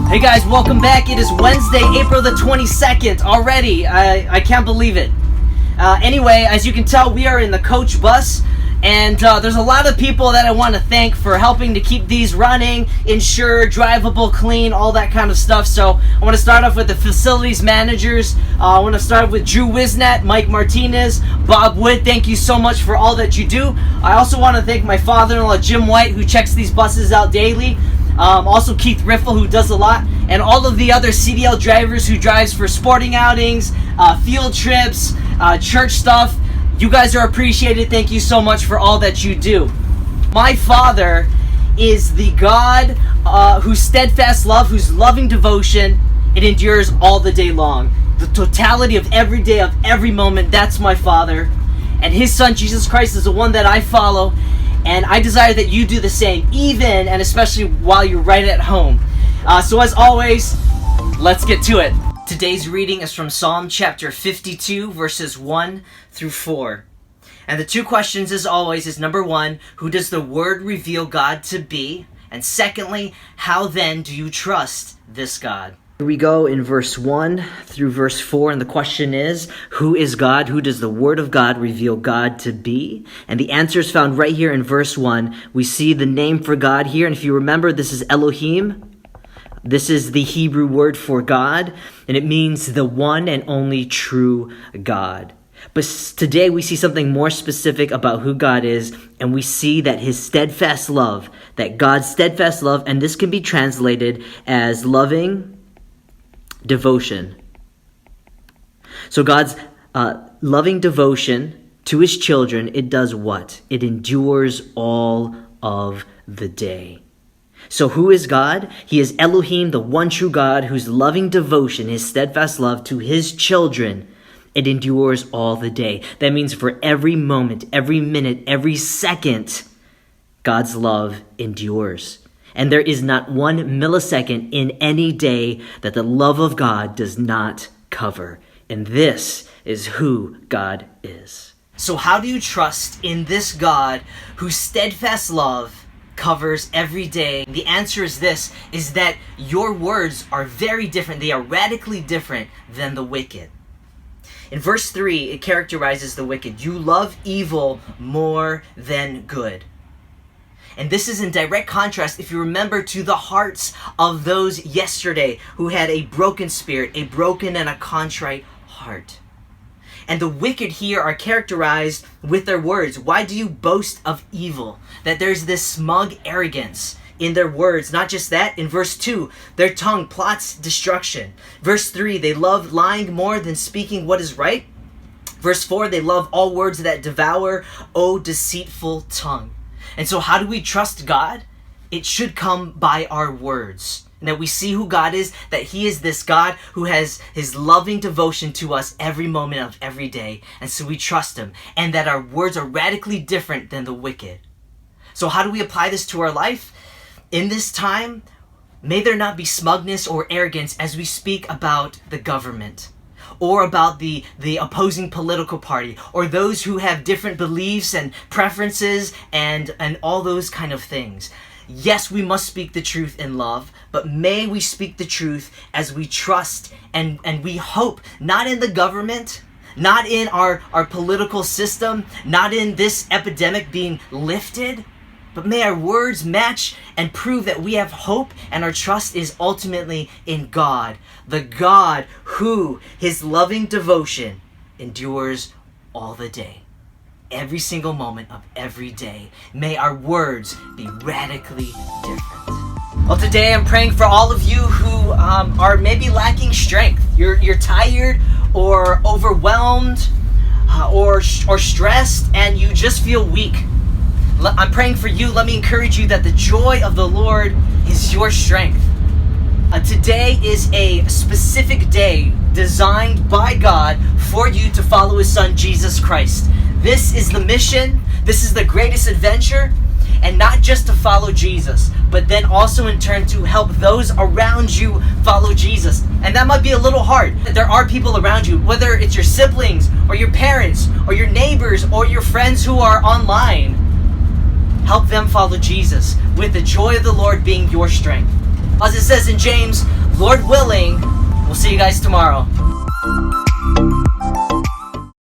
Hey guys, welcome back. It is Wednesday, April the 22nd already. I can't believe it. Anyway, as you can tell, we are in the coach bus, and there's a lot of people that I want to thank for helping to keep these running, insured, drivable, clean, all that kind of stuff. So I want to start off with the facilities managers. I want to start off with Drew Wisnat, Mike Martinez, Bob Wood. Thank you so much for all that you do. I also want to thank my father-in-law, Jim White, who checks these buses out daily. Also Keith Riffle, who does a lot, and all of the other CDL drivers who drives for sporting outings, field trips, church stuff. You guys are appreciated. Thank you so much for all that you do. My Father is the God whose steadfast love, whose loving devotion, it endures all the day long. The totality of every day, of every moment, that's my Father. And His Son, Jesus Christ, is the one that I follow. And I desire that you do the same, even and especially while you're right at home. So as always, let's get to it. Today's reading is from Psalm chapter 52, verses 1 through 4. And the two questions, as always, is number 1, who does the Word reveal God to be? And secondly, how then do you trust this God? Here we go in verse 1 through verse 4, and the question is, who is God? Who does the Word of God reveal God to be? And the answer is found right here in verse 1. We see the name for God here, and if you remember, this is Elohim. This is the Hebrew word for God, and it means the one and only true God. But today we see something more specific about who God is, and we see that His steadfast love, that God's steadfast love, and this can be translated as loving devotion. So God's loving devotion to His children, it does what? It endures all of the day. So who is God? He is Elohim, the one true God, whose loving devotion, His steadfast love to His children, it endures all the day. That means for every moment, every minute, every second, God's love endures. And there is not 1 millisecond in any day that the love of God does not cover. And this is who God is. So how do you trust in this God whose steadfast love covers every day? The answer is this, is that your words are very different. They are radically different than the wicked. In verse 3, it characterizes the wicked. You love evil more than good. And this is in direct contrast, if you remember, to the hearts of those yesterday who had a broken spirit, a broken and a contrite heart. And the wicked here are characterized with their words. Why do you boast of evil? That there's this smug arrogance in their words. Not just that, in verse 2, their tongue plots destruction. Verse 3, they love lying more than speaking what is right. Verse 4, they love all words that devour, O deceitful tongue. And so how do we trust God? It should come by our words. And that we see who God is, that He is this God who has His loving devotion to us every moment of every day. And so we trust Him. And that our words are radically different than the wicked. So how do we apply this to our life? In this time, may there not be smugness or arrogance as we speak about the government, or about the opposing political party, or those who have different beliefs and preferences and all those kind of things. Yes, we must speak the truth in love, but may we speak the truth as we trust and we hope, not in the government, not in our political system, not in this epidemic being lifted, but may our words match and prove that we have hope and our trust is ultimately in God, the God who His loving devotion endures all the day. Every single moment of every day. May our words be radically different. Well, today I'm praying for all of you who are maybe lacking strength. You're tired or overwhelmed or stressed and you just feel weak. I'm praying for you. Let me encourage you that the joy of the Lord is your strength. Today is a specific day designed by God for you to follow His Son, Jesus Christ. This is the mission. This is the greatest adventure. And not just to follow Jesus, but then also in turn to help those around you follow Jesus. And that might be a little hard. There are people around you, whether it's your siblings or your parents or your neighbors or your friends who are online. Help them follow Jesus with the joy of the Lord being your strength. As it says in James, Lord willing, we'll see you guys tomorrow.